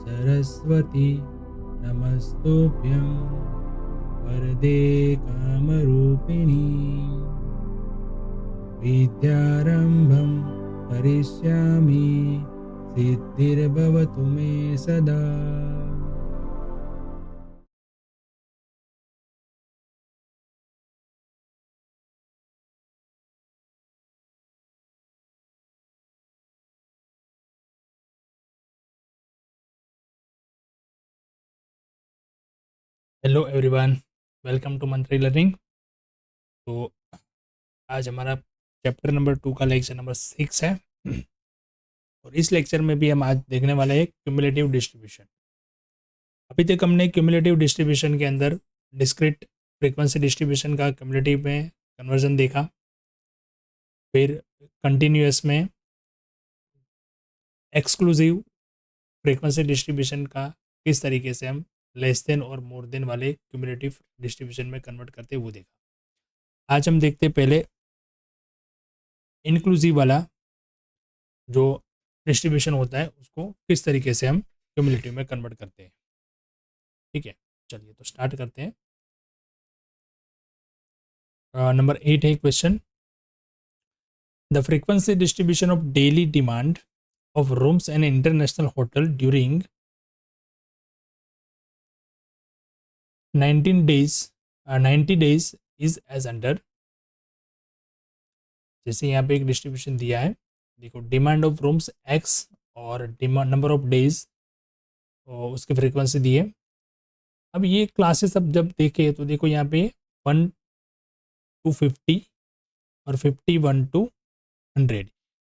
सरस्वती नमस्तुभ्यं वरदे कामरूपिणी विद्यारम्भं करिष्यामि सिद्धिर्भवतु मे सदा। हेलो एवरीवन, वेलकम टू मंत्री लर्निंग। तो आज हमारा चैप्टर नंबर 2 का लेक्चर नंबर 6 है और इस लेक्चर में भी हम आज देखने वाले हैं क्यूमुलेटिव डिस्ट्रीब्यूशन। अभी तक हमने क्यूमुलेटिव डिस्ट्रीब्यूशन के अंदर डिस्क्रीट फ्रीक्वेंसी डिस्ट्रीब्यूशन का क्यूमुलेटिव में कन्वर्जन देखा, फिर कंटिन्यूअस में एक्सक्लूसिव फ्रीक्वेंसी डिस्ट्रीब्यूशन का किस तरीके से हम लेस देन और मोर देन वाले क्यूमुलेटिव डिस्ट्रीब्यूशन में कन्वर्ट करते हैं वो देखा। आज हम देखते हैं पहले इंक्लूसिव वाला जो डिस्ट्रीब्यूशन होता है उसको किस तरीके से हम क्यूमुलेटिव में कन्वर्ट करते हैं। ठीक है, चलिए तो स्टार्ट करते हैं। नंबर 8 है question, the frequency distribution of daily demand of rooms and international hotel during 90 days is as under. जैसे यहाँ पे एक डिस्ट्रीब्यूशन दिया है, देखो डिमांड ऑफ रूम्स एक्स और डिमांड नंबर ऑफ डेज और उसकी फ्रीक्वेंसी दी है। अब ये क्लासेस अब जब देखे तो देखो यहाँ पे 1 to 50 और 51 to 100,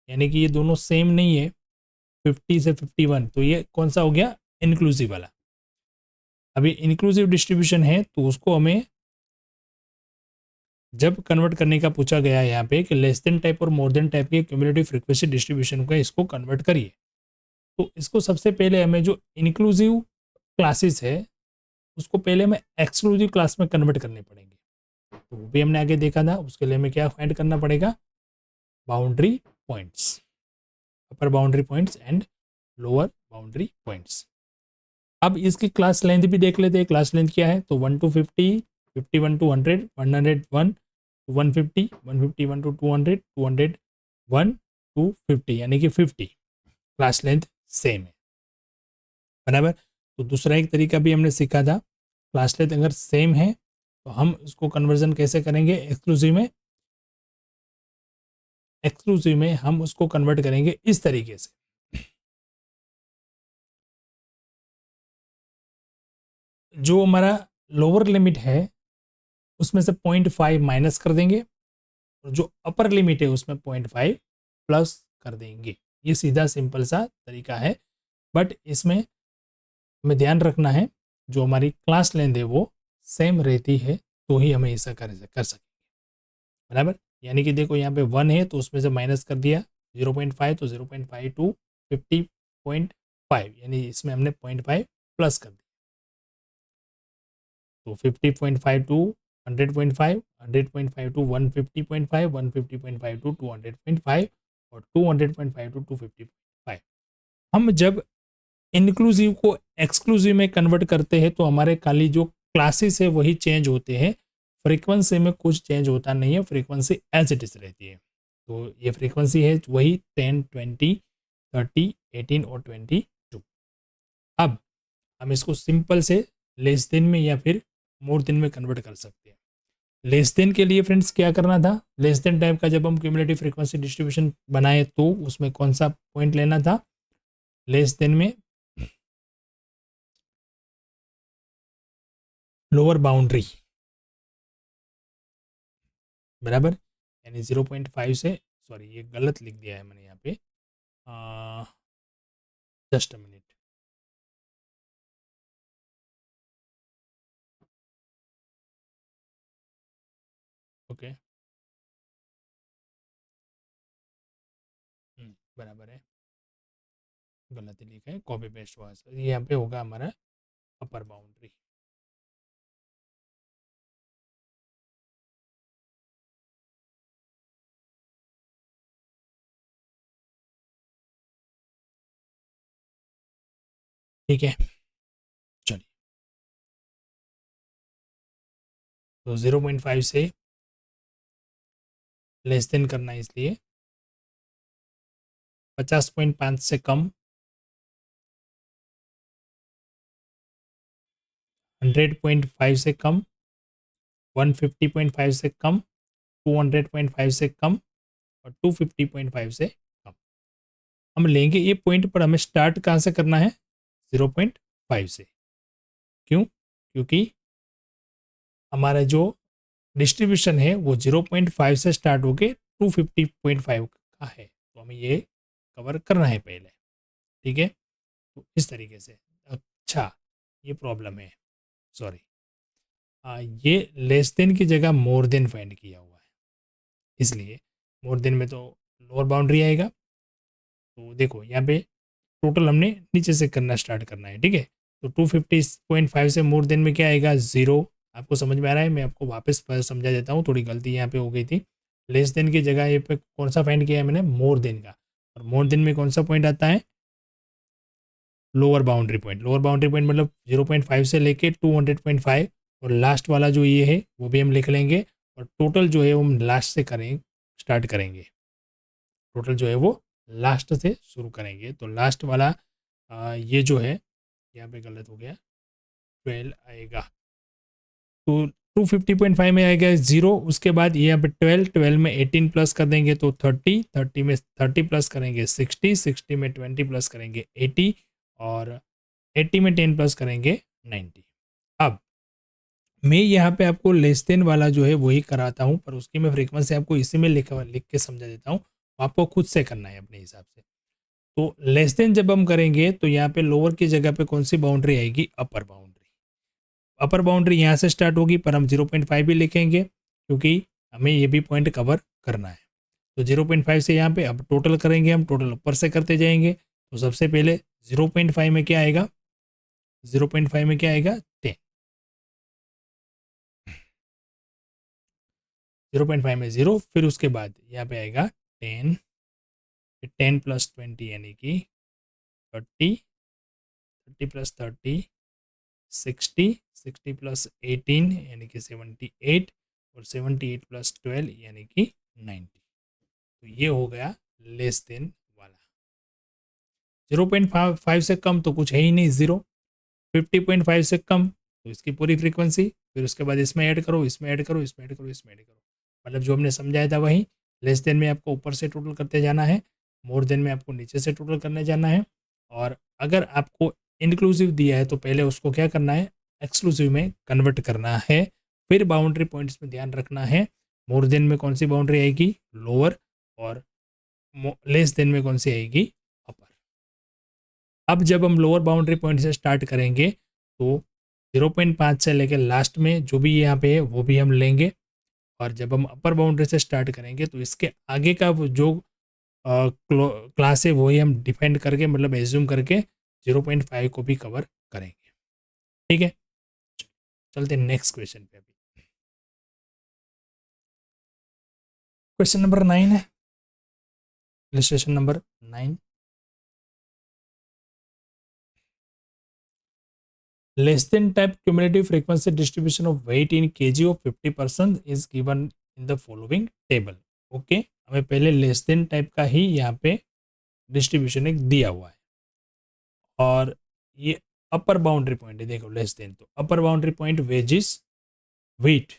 यानी कि ये दोनों सेम नहीं है। 50 से 51 तो ये कौन सा हो गया, इंक्लूसिव वाला। अभी इंक्लूसिव डिस्ट्रीब्यूशन है तो उसको हमें जब कन्वर्ट करने का पूछा गया है यहाँ पे कि लेस देन टाइप और मोर देन टाइप के क्यूमुलेटिव फ्रीक्वेंसी डिस्ट्रीब्यूशन का इसको कन्वर्ट करिए, तो इसको सबसे पहले हमें जो इंक्लूसिव क्लासेस है उसको पहले हमें एक्सक्लूसिव क्लास में कन्वर्ट करने पड़ेंगे। तो वो भी हमने आगे देखा था, उसके लिए हमें क्या फाइंड करना पड़ेगा, boundary points, upper boundary points and lower boundary points. अब इसकी क्लास लेंथ भी देख लेते हैं, क्लास लेंथ क्या है, तो 1 to 50, 51 to 100, 101 to 150, 151 to 200, 201 to 50, यानी कि 50 क्लास लेंथ सेम है, बराबर। तो दूसरा एक तरीका भी हमने सीखा था, क्लास लेंथ अगर सेम है तो हम इसको कन्वर्जन कैसे करेंगे, एक्सक्लूसिव में हम उसको कन्वर्ट करेंगे इस तरीके से। जो हमारा लोअर लिमिट है उसमें से 0.5 माइनस कर देंगे और जो अपर लिमिट है उसमें 0.5 प्लस कर देंगे। ये सीधा सिंपल सा तरीका है, बट इसमें हमें ध्यान रखना है जो हमारी क्लास लेंथ है वो सेम रहती है तो ही हमें ऐसा कर सकेंगे, बराबर। यानी कि देखो यहाँ पे 1 है तो उसमें से माइनस कर दिया 0.5, तो 0.5 टू 50.5, यानी इसमें हमने 0.5 प्लस कर दिया। तो 50.5 टू 100.5, 100.5 टू 150.5, 150.5 टू 200.5 और 200.5 टू 250.5। हम जब इंक्लूसिव को एक्सक्लूसिव में कन्वर्ट करते हैं तो हमारे खाली जो क्लासेस है वही चेंज होते हैं, फ्रीक्वेंसी में कुछ चेंज होता नहीं है, फ्रीक्वेंसी एज इट इज रहती है। तो ये फ्रीक्वेंसी है वही 10, 20, 30, 18 और 22। अब हम इसको सिंपल से लेस देन में या फिर मोर देन में कन्वर्ट कर सकते हैं। लेस देन के लिए फ्रेंड्स क्या करना था, लेस देन टाइप का जब हम क्यूमुलेटिव फ्रीक्वेंसी डिस्ट्रीब्यूशन बनाए तो उसमें कौन सा पॉइंट लेना था, लेस देन में लोअर बाउंड्री, बराबर। यानी 0.5 से, सॉरी ये गलत लिख दिया है मैंने यहाँ पे, जस्ट अ मिनट। ओके, बराबर है, गलत ही लिखा है, कॉपी पेस्ट हुआ है, यहाँ पे होगा हमारा अपर बाउंड्री। ठीक है, चलिए तो 0.5 से लेस देन करना है, इसलिए 50.5 से कम, 100.5 से कम, 150.5 से कम, 200.5 से कम और 250.5 से कम हम लेंगे ये पॉइंट। पर हमें स्टार्ट कहाँ से करना है? 0.5 से। क्यों? क्योंकि हमारा जो डिस्ट्रीब्यूशन है वो 0.5 से स्टार्ट होके 250.5 का है, तो हमें ये कवर करना है पहले। ठीक है, तो इस तरीके से। अच्छा, ये प्रॉब्लम है, सॉरी, ये लेस देन की जगह मोर देन फाइंड किया हुआ है, इसलिए मोर देन में तो लोअर बाउंड्री आएगा। तो देखो यहाँ पे टोटल हमने नीचे से करना स्टार्ट करना है। ठीक है, तो 250.5 से मोर देन में क्या आएगा? 0। आपको समझ में आ रहा है? मैं आपको वापस समझा देता हूँ, थोड़ी गलती यहाँ पे हो गई थी। लेस देन की जगह ये पे कौन सा फाइंड किया है मैंने? मोर देन का। और मोर देन में कौन सा पॉइंट आता है? Lower boundary point. Lower boundary point मतलब 0.5 से लेके 200.5, और लास्ट वाला जो ये है वो भी हम लिख लेंगे। और टोटल जो है वो हम लास्ट से करें स्टार्ट करेंगे। टोटल जो है वो लास्ट से शुरू करेंगे। तो लास्ट वाला ये जो है, यहाँ पे गलत हो गया, 12 आएगा। तो 250.5 में आएगा 0। उसके बाद यहाँ पे 12, 12 में 18 प्लस कर देंगे तो 30, 30 में 30 प्लस करेंगे 60, 60 में 20 प्लस करेंगे 80, और 80 में 10 प्लस करेंगे 90। अब मैं यहाँ पे आपको लेस देन वाला जो है वही कराता हूँ, पर उसकी मैं फ्रीक्वेंसी आपको इसी में लिख के समझा देता हूँ। आपको खुद से करना है अपने हिसाब से। तो लेस देन जब हम करेंगे तो यहाँ पे लोअर की जगह पे कौन सी बाउंड्री आएगी? अपर बाउंड्री। अपर बाउंड्री यहाँ से स्टार्ट होगी, पर हम 0.5 भी लिखेंगे क्योंकि हमें ये भी पॉइंट कवर करना है। तो 0.5 से यहाँ पे अब टोटल करेंगे, हम टोटल ऊपर से करते जाएंगे। तो सबसे पहले 0.5 में क्या आएगा? 0.5 में क्या आएगा? 10। 0.5 में 0, फिर उसके बाद यहाँ पे आएगा 10, 10 प्लस 20 यानी कि 30, 30 प्लस 30 60, 60 प्लस 18 यानी कि 78, और 78 प्लस 12 यानी कि 90। तो ये हो गया लेस देन वाला। 0.5 से कम तो कुछ है ही नहीं, 0। 50.5 से कम तो इसकी पूरी फ्रीक्वेंसी, फिर उसके बाद इसमें ऐड करो, इसमें ऐड करो, इसमें ऐड करो, इसमें ऐड करो, मतलब जो हमने समझाया था वही। लेस देन में आपको ऊपर से टोटल करते जाना है, मोर देन में आपको नीचे से टोटल करने जाना है। और अगर आपको इंक्लूसिव दिया है तो पहले उसको क्या करना है? एक्सक्लूसिव में कन्वर्ट करना है। फिर बाउंड्री पॉइंट्स में ध्यान रखना है, मोर देन में कौन सी बाउंड्री आएगी? लोअर, और लेस देन में कौन सी आएगी? अपर। अब जब हम लोअर बाउंड्री पॉइंट से स्टार्ट करेंगे तो 0.5 से लेकर लास्ट में जो भी यहाँ पे है वो भी हम लेंगे। और जब हम अपर बाउंड्री से स्टार्ट करेंगे तो इसके आगे का जो क्लास है वही हम डिफेंड करके, मतलब एज्यूम करके 0.5 को भी कवर करेंगे। ठीक है, चलते नेक्स्ट क्वेश्चन पे। अभी क्वेश्चन नंबर 9 है, illustration number 9। Less than type cumulative frequency distribution of weight in kg of 50% is given in the following table. Okay, हमें पहले लेस देन टाइप का ही यहाँ पे डिस्ट्रीब्यूशन एक दिया हुआ है, और ये अपर बाउंड्री पॉइंट है। देखो लेस देन, तो upper boundary point wages weight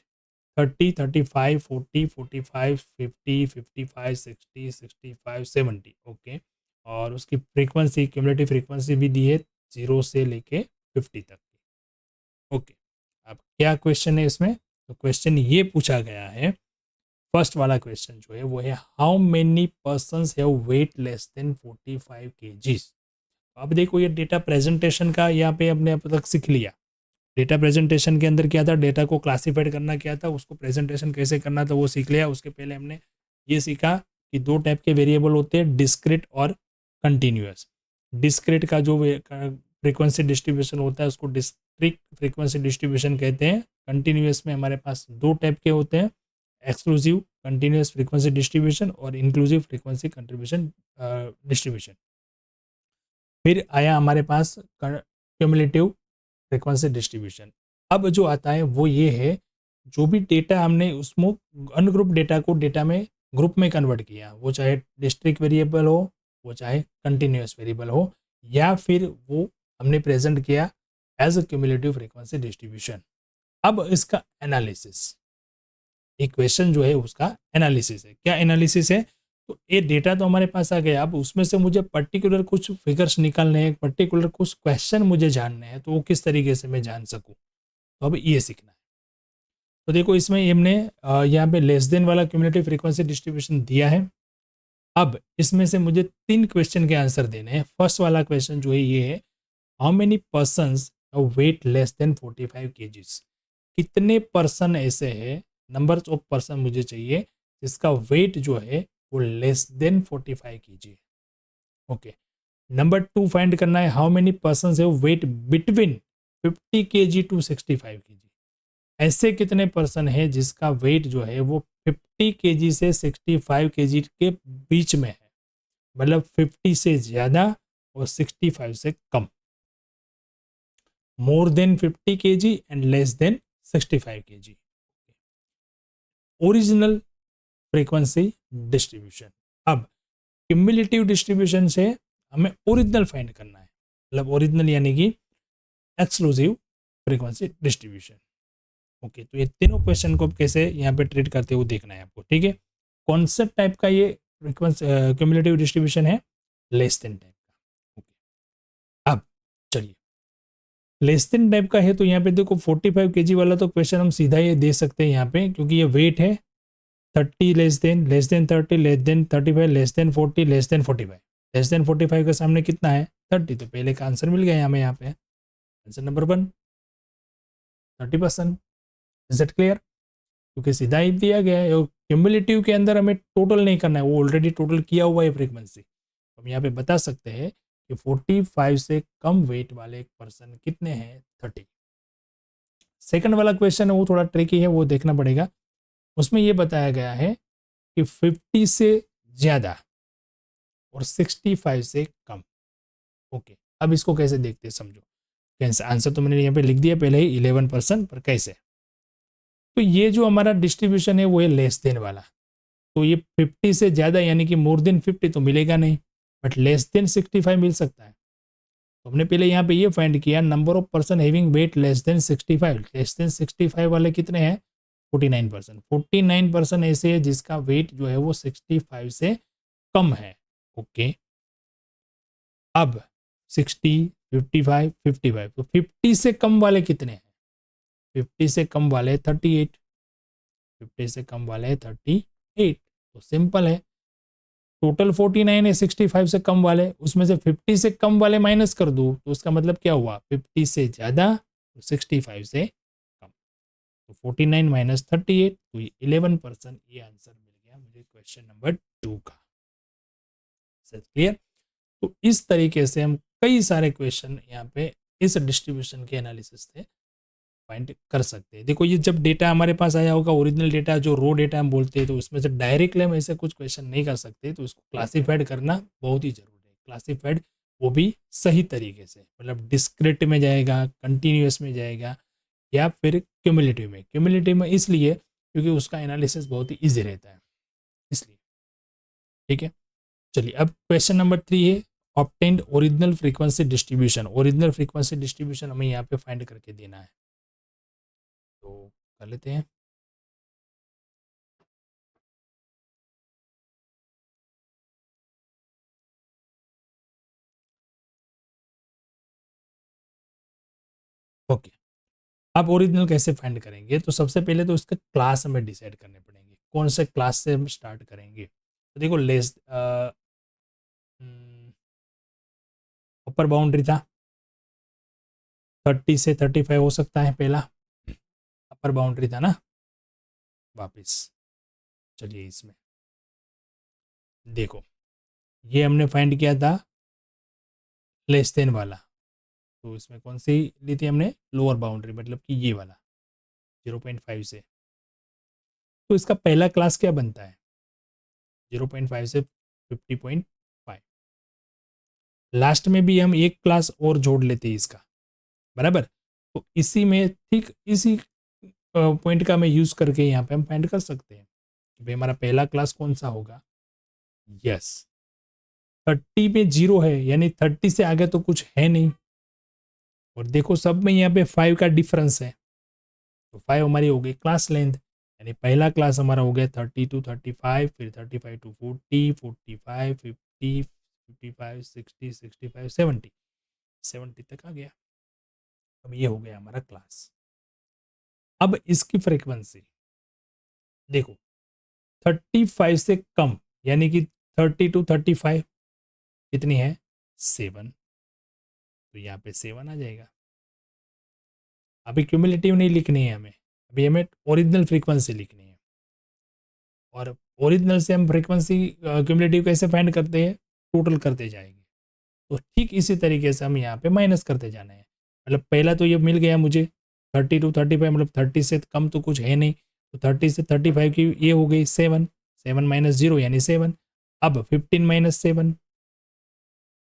30, 35, 40, 45, 50, 55, 60, 65, 70। Okay, और उसकी फ्रीक्वेंसी, क्यूमुलेटिव फ्रीक्वेंसी भी दी है 0 से लेके 50 तक। ओके, अब क्या क्वेश्चन है इसमें? तो क्वेश्चन ये पूछा गया है, फर्स्ट वाला क्वेश्चन जो है वो है how many persons have weight less than 45 kgs। अब देखो ये डेटा प्रेजेंटेशन का यहाँ पे हमने अब तक सीख लिया। डेटा प्रेजेंटेशन के अंदर क्या था? डेटा को क्लासिफाइड करना क्या था, उसको प्रेजेंटेशन कैसे करना था वो सीख लिया। उसके पहले हमने ये सीखा कि दो टाइप के वेरिएबल होते हैं, डिस्क्रीट और कंटिन्यूअस। डिस्क्रीट का जो फ्रीक्वेंसी डिस्ट्रीब्यूशन होता है उसको डिस्क्रीट फ्रीक्वेंसी डिस्ट्रीब्यूशन कहते हैं। कंटिन्यूअस में हमारे पास दो टाइप के होते हैं, एक्सक्लूसिव कंटिन्यूअस फ्रीक्वेंसी डिस्ट्रीब्यूशन और इंक्लूसिव फ्रीक्वेंसी कंट्रीब्यूशन डिस्ट्रीब्यूशन। फिर आया हमारे पास क्यूमुलेटिव फ्रीक्वेंसी डिस्ट्रीब्यूशन। अब जो आता है वो ये है, जो भी डेटा हमने उसमें अनग्रुप डेटा को डेटा में ग्रुप में कन्वर्ट किया, वो चाहे डिस्ट्रिक्ट वेरिएबल हो, वो चाहे कंटिन्यूस वेरिएबल हो, या फिर वो हमने प्रेजेंट किया as a cumulative frequency distribution. अब इसका एनालिसिस, इक्वेशन जो है उसका एनालिसिस है। क्या एनालिसिस है? तो ये डेटा तो हमारे पास आ गया, अब उसमें से मुझे पर्टिकुलर कुछ फिगर्स निकालने हैं, पर्टिकुलर कुछ क्वेश्चन मुझे जानने हैं, तो वो किस तरीके से मैं जान सकूं, तो अब ये सीखना है। तो देखो इसमें हमने यहाँ पे लेस देन वाला क्यूमुलेटिव फ्रीक्वेंसी डिस्ट्रीब्यूशन दिया है। अब इसमें से मुझे 3 क्वेश्चन के आंसर देने हैं। फर्स्ट वाला क्वेश्चन जो है ये है, how many persons weight less than 45 kgs। कितने पर्सन ऐसे हैं, नंबर्स ऑफ पर्सन मुझे चाहिए जिसका वेट जो है वो लेस देन 45 kg है। ओके। नंबर 2 फाइंड करना है, हाउ मेनी पर्सन है weight between 50 kg to 65 kg। ऐसे कितने पर्सन है जिसका वेट जो है वो 50 kg से 65 kg के बीच में है, मतलब 50 से ज्यादा और 65 से कम। More than 50 kg and less than 65 kg। Original frequency distribution. अब क्यूमुलेटिव डिस्ट्रीब्यूशन से हमें ओरिजिनल फाइंड करना है, मतलब ओरिजिनल यानी कि एक्सक्लूसिव फ्रीक्वेंसी डिस्ट्रीब्यूशन। ओके, तो ये तीनों क्वेश्चन को कैसे यहाँ पे ट्रीट करते हुए देखना है आपको, ठीक है। कौन सा टाइप का ये फ्रीक्वेंसी क्यूमुलेटिव डिस्ट्रीब्यूशन है? लेस देन टाइप का। ओके, अब चलिए लेस देन टाइप का है, तो यहाँ पे देखो 45 kg वाला तो क्वेश्चन हम सीधा ये दे सकते हैं यहाँ पे, क्योंकि ये वेट है 30 less than 30 less than 35 less than 40 less than 45। Less than 45 के सामने कितना है? 30। तो पहले का आंसर मिल गया हमें यहाँ पे, answer number 1 30%। Is it clear? क्योंकि सीधा ही दिया गया है, और क्यूमुलेटिव के अंदर हमें टोटल नहीं करना है, वो ऑलरेडी टोटल किया हुआ है फ्रीक्वेंसी। हम यहाँ पे बता सकते हैं कि 45 से कम वेट वाले एक पर्सन कितने हैं? 30। सेकंड वाला क्वेश्चन है वो थोड़ा ट्रिकी है, वो देखना पड़ेगा। उसमें ये बताया गया है कि 50 से ज्यादा और 65 से कम। ओके, अब इसको कैसे देखते हैं समझो। कैसे? आंसर तो मैंने यहाँ पे लिख दिया पहले ही 11%, पर कैसे? तो ये जो हमारा डिस्ट्रीब्यूशन है वो है लेस देन वाला, तो ये 50 से ज्यादा यानी कि मोर देन 50 तो मिलेगा नहीं, बट लेस देन 65 मिल सकता है। तो हमने पहले यहाँ पे ये फाइंड किया, number of person having weight less than 65। Less than 65 वाले कितने हैं? 49%। 49% ऐसे है जिसका वेट जो है वो 65 से कम है। ओके, अब 60, 55, 55, तो 50 से कम वाले कितने हैं? 50 से कम वाले 38। 50 से कम वाले 38। तो सिंपल है, टोटल 49 है 65 से कम वाले, उसमें से 50 से कम वाले माइनस कर दूं तो उसका मतलब क्या हुआ? 50 से ज्यादा, 65 से कम। तो 49 माइनस 38, तो ये 11%। ये आंसर मिल गया मुझे क्वेश्चन नंबर 2 का। क्लियर? तो इस तरीके से हम कई सारे क्वेश्चन यहाँ पे इस डिस्ट्रीब्यूशन के एनालिसिस से फाइंड कर सकते हैं। देखो ये जब डेटा हमारे पास आया होगा, ओरिजिनल डेटा जो रो डेटा हम बोलते हैं, तो उसमें से डायरेक्टली हम ऐसे कुछ क्वेश्चन नहीं कर सकते, तो इसको क्लासिफाइड करना बहुत ही जरूरी है। क्लासिफाइड वो भी सही तरीके से, मतलब डिस्क्रिट में जाएगा, कंटिन्यूस में जाएगा, या फिर क्यूमुलेटिव में। क्यूमुलेटिव में इसलिए क्योंकि उसका एनालिसिस बहुत ही ईजी रहता है, इसलिए। ठीक है, चलिए अब क्वेश्चन नंबर 3 है, obtained original frequency distribution. Original frequency distribution हमें यहाँ पे फाइंड करके देना है, तो कर लेते हैं। ओके, अब ओरिजिनल कैसे फाइंड करेंगे? तो सबसे पहले तो इसका क्लास हमें डिसाइड करने पड़ेंगे, कौन से क्लास से हम स्टार्ट करेंगे। तो देखो अपर बाउंड्री था 30 से 35 हो सकता है, पहला अपर बाउंड्री था ना। वापस चलिए इसमें देखो, ये हमने फाइंड किया था लेस देन वाला, तो इसमें कौन सी ली थी हमने? लोअर बाउंड्री, मतलब कि ये वाला 0.5 से। तो इसका पहला क्लास क्या बनता है? 0.5 से 50.5। लास्ट में भी हम एक क्लास और जोड़ लेते हैं इसका, बराबर। तो इसी में ठीक इसी पॉइंट का मैं यूज करके यहाँ पे हम फाइंड कर सकते हैं कि भाई हमारा पहला क्लास कौन सा होगा। यस, 30 में 0 है, यानी 30 से आगे तो कुछ है नहीं। और देखो सब में यहाँ पे 5 का डिफरेंस है, तो 5 हमारी हो गई क्लास लेंथ, यानी पहला क्लास हमारा हो गया 30 टू 35, फिर 35 टू 40, 45, 50, 55, 60, 65, 70, 70 तक आ गया। अब ये हो गया हमारा क्लास। अब इसकी फ्रीक्वेंसी देखो, 35 से कम, यानी कि 30 टू 35 कितनी है, 7, तो यहाँ पे 7 आ जाएगा। अभी क्यूमुलेटिव नहीं लिखनी है हमें, अभी हमें ओरिजिनल फ्रीक्वेंसी लिखनी है। और ओरिजिनल से हम फ्रीक्वेंसी क्यूमुलेटिव कैसे फाइंड करते हैं, टोटल करते जाएंगे। तो ठीक इसी तरीके से हम यहाँ पे माइनस करते जाना है। मतलब पहला तो ये मिल गया मुझे 30 टू 35, मतलब 30 से कम तो कुछ है नहीं, तो 30 से 35 की ये हो गई 7, 7 माइनस 0 यानी 7। अब 15 माइनस 7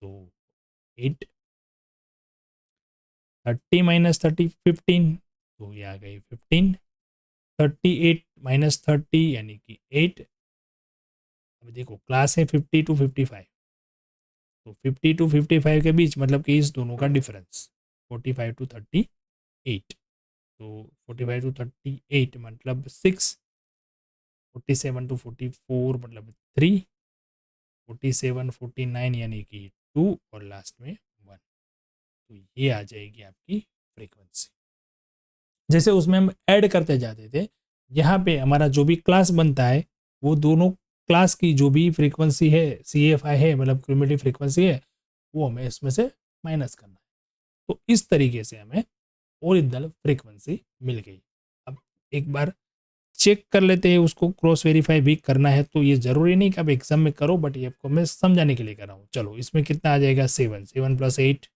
तो 8, 30 माइनस 30 15, तो ये आ गई 15, 38 माइनस 30 यानी कि 8। अब देखो क्लास है 50 टू 55, तो 50 टू 55 के बीच मतलब कि इस दोनों का डिफरेंस 45 टू 38, तो 45 टू 38 मतलब 6, 47 टू 44 मतलब 3, 47 49 यानी कि 2, और लास्ट में 1। तो ये आ जाएगी आपकी फ्रीक्वेंसी। जैसे उसमें हम ऐड करते जाते थे, यहाँ पे हमारा जो भी क्लास बनता है वो दोनों क्लास की जो भी फ्रीक्वेंसी है, CFI है, मतलब क्यूमुलेटिव फ्रीक्वेंसी है, वो हमें इसमें से माइनस करना है। तो इस तरीके से हमें ओरिजिनल फ्रीक्वेंसी मिल गई। अब एक बार चेक कर लेते हैं, उसको क्रॉस वेरीफाई भी करना है, तो ये जरूरी नहीं कि आप एग्जाम में करो, बट ये आपको मैं समझाने के लिए कर रहा हूँ। चलो इसमें कितना आ जाएगा, 7, 7 प्लस 8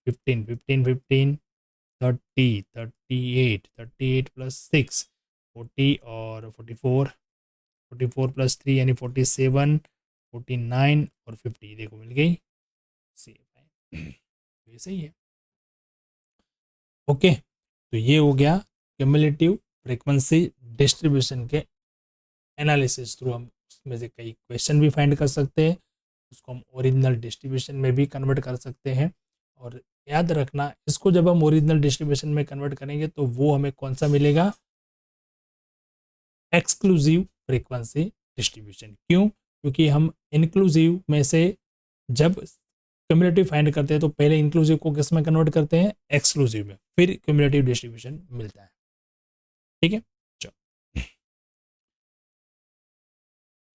15, 15 15 30, 38, 38 प्लस 6 40, और 44, 44 प्लस 3 यानी 47, 49 और 50, देखो मिल गई सेम। ये सही है। ओके, तो ये हो गया क्यूमुलेटिव फ्रीक्वेंसी डिस्ट्रीब्यूशन के एनालिसिस थ्रू। हम उसमें से कई क्वेश्चन भी फाइंड कर सकते हैं, उसको हम ओरिजिनल डिस्ट्रीब्यूशन में भी कन्वर्ट कर सकते हैं। और याद रखना, इसको जब हम ओरिजिनल डिस्ट्रीब्यूशन में कन्वर्ट करेंगे तो वो हमें कौन सा मिलेगा, एक्सक्लूसिव फ्रीक्वेंसी डिस्ट्रीब्यूशन। क्यों, क्योंकि हम इंक्लूसिव में से जब क्यूमुलेटिव फाइंड करते हैं तो पहले इंक्लूसिव को किस में कन्वर्ट करते हैं, एक्सक्लूसिव में, फिर क्यूमुलेटिव डिस्ट्रीब्यूशन मिलता है। ठीक है,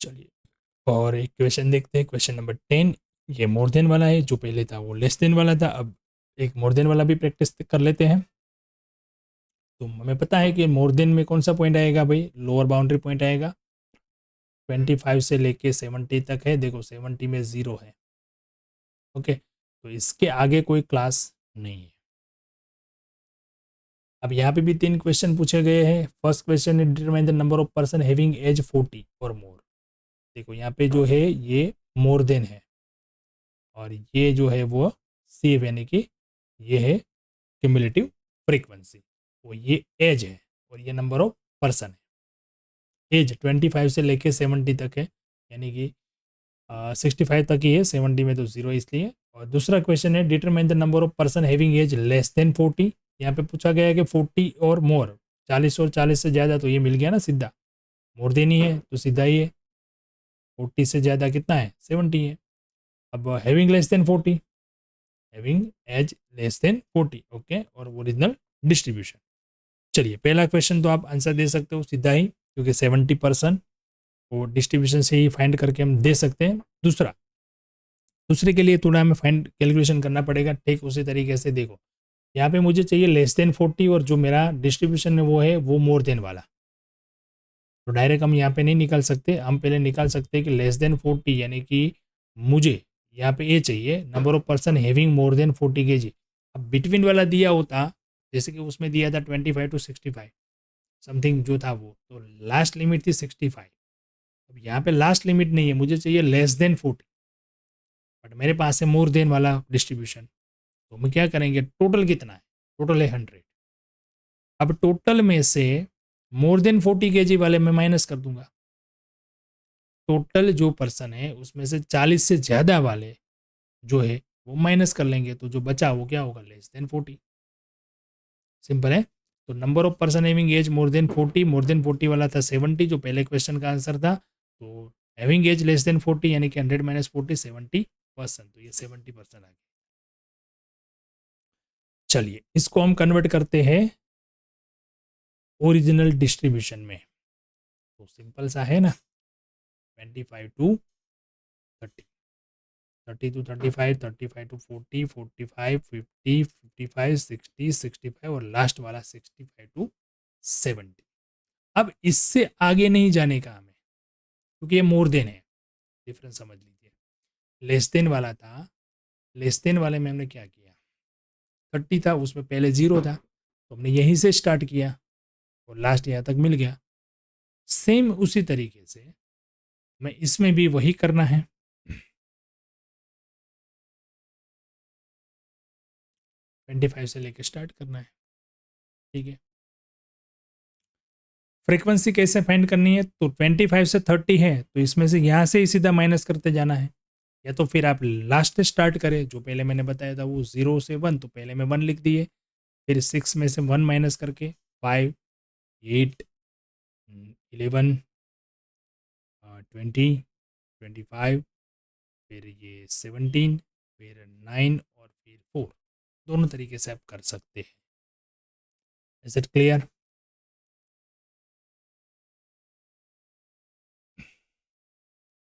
चलिए और एक क्वेश्चन देखते हैं, क्वेश्चन नंबर 10। ये मोर देन वाला है, जो पहले था वो लेस देन वाला था। अब एक मोर देन वाला भी प्रैक्टिस कर लेते हैं। तो हमें पता है कि मोर देन में कौन सा पॉइंट आएगा भाई, लोअर बाउंड्री पॉइंट आएगा, 25 से लेके 70 तक है। देखो 70 में 0 है। ओके, तो इसके आगे कोई क्लास नहीं है। अब यहाँ पे भी 3 क्वेश्चन पूछे गए हैं। फर्स्ट क्वेश्चन है determine the number of person having age 40 और मोर। देखो यहाँ पे जो है ये मोर देन है, और ये जो है वो सेव, यानी कि ये है क्यूमुलेटिव फ्रीक्वेंसी, वो ये एज है और ये नंबर ऑफ पर्सन है। एज 25 से लेके 70 तक है, यानी कि 65 तक ही है, 70 में तो 0 इसलिए। और दूसरा क्वेश्चन है determine the number of person having age less than 40। यहाँ पे पूछा गया है कि 40 और मोर, 40 और 40 से ज़्यादा, तो ये मिल गया ना सीधा, मोर देन ही है तो सीधा ही है। 40 से ज़्यादा कितना है, 70 है। अब having less than 40, having age less than 40, okay, और ओरिजिनल डिस्ट्रीब्यूशन। चलिए पहला क्वेश्चन तो आप आंसर दे सकते हो सीधा ही, क्योंकि 70% वो डिस्ट्रीब्यूशन से ही फाइंड करके हम दे सकते हैं। दूसरे के लिए थोड़ा हमें फाइंड कैलकुलेशन करना पड़ेगा। ठीक उसी तरीके से देखो, यहाँ पे मुझे चाहिए लेस देन 40, और जो मेरा डिस्ट्रीब्यूशन है वो है वो मोर देन वाला, तो डायरेक्ट हम यहाँ पे नहीं निकाल सकते। हम पहले निकाल सकते हैं कि लेस देन 40, यानी कि मुझे यहाँ पे ये चाहिए number of person having more than 40 kg। अब बिटवीन वाला दिया होता, जैसे कि उसमें दिया था 25 टू 65 समथिंग जो था वो, तो लास्ट लिमिट थी 65। अब यहाँ पे लास्ट लिमिट नहीं है, मुझे चाहिए लेस देन 40, बट मेरे पास है मोर देन वाला डिस्ट्रीब्यूशन। तो हम क्या करेंगे, टोटल कितना है, टोटल है 100। अब टोटल में से मोर देन 40 kg वाले मैं माइनस कर दूंगा। टोटल जो पर्सन है उसमें से 40 से ज़्यादा वाले जो है वो माइनस कर लेंगे, तो जो बचा वो क्या होगा, लेस देन 40। सिंपल है। तो number of person having age more than 40 वाला था 70, जो पहले क्वेश्चन का आंसर था। तो हैविंग एज लेस देन 40 यानी कि 100 माइनस 40 70%, तो ये 70% आ गया। चलिए इसको हम कन्वर्ट करते हैं ओरिजिनल डिस्ट्रीब्यूशन में। तो सिंपल सा है ना, 25 टू 30, 30 टू 35, 35 टू 40, 45, 50, 55, 60, 65 और लास्ट वाला 65 टू 70। अब इससे आगे नहीं जाने का हमें, क्योंकि ये मोर देन है, डिफरेंस समझ लीजिए। लेस देन वाला था, लेस देन वाले में हमने क्या किया, 30 था उसमें पहले 0 था, तो हमने यहीं से स्टार्ट किया और लास्ट यहाँ तक मिल गया। सेम उसी तरीके से मैं इसमें भी वही करना है। 25 से लेकर स्टार्ट करना है, ठीक है। फ्रीक्वेंसी कैसे फाइंड करनी है, तो 25 से 30 है तो इसमें से यहाँ से ही सीधा माइनस करते जाना है, या तो फिर आप लास्ट से स्टार्ट करें, जो पहले मैंने बताया था वो 0 से 1, तो पहले मैं 1 लिख दिए, फिर 6 में से 1 माइनस करके 5, 8, 11, 20, 25, फिर ये 17, फिर 9 और फिर 4। दोनों तरीके से आप कर सकते हैं। Is it clear?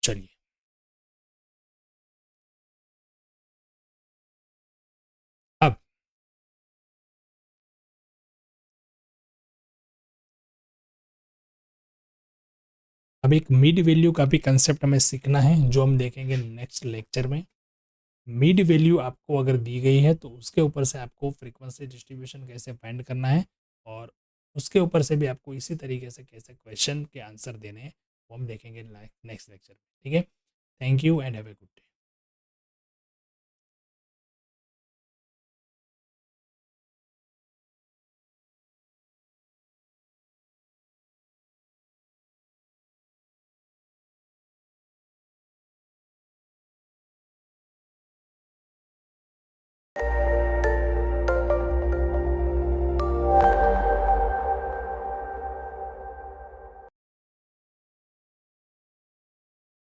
चलिए अब एक मिड वैल्यू का भी कंसेप्ट हमें सीखना है, जो हम देखेंगे नेक्स्ट लेक्चर में। मिड वैल्यू आपको अगर दी गई है तो उसके ऊपर से आपको फ्रीक्वेंसी डिस्ट्रीब्यूशन कैसे फाइंड करना है, और उसके ऊपर से भी आपको इसी तरीके से कैसे क्वेश्चन के आंसर देने हैं, वो हम देखेंगे नेक्स्ट लेक्चर में। ठीक है, thank you and have a good day.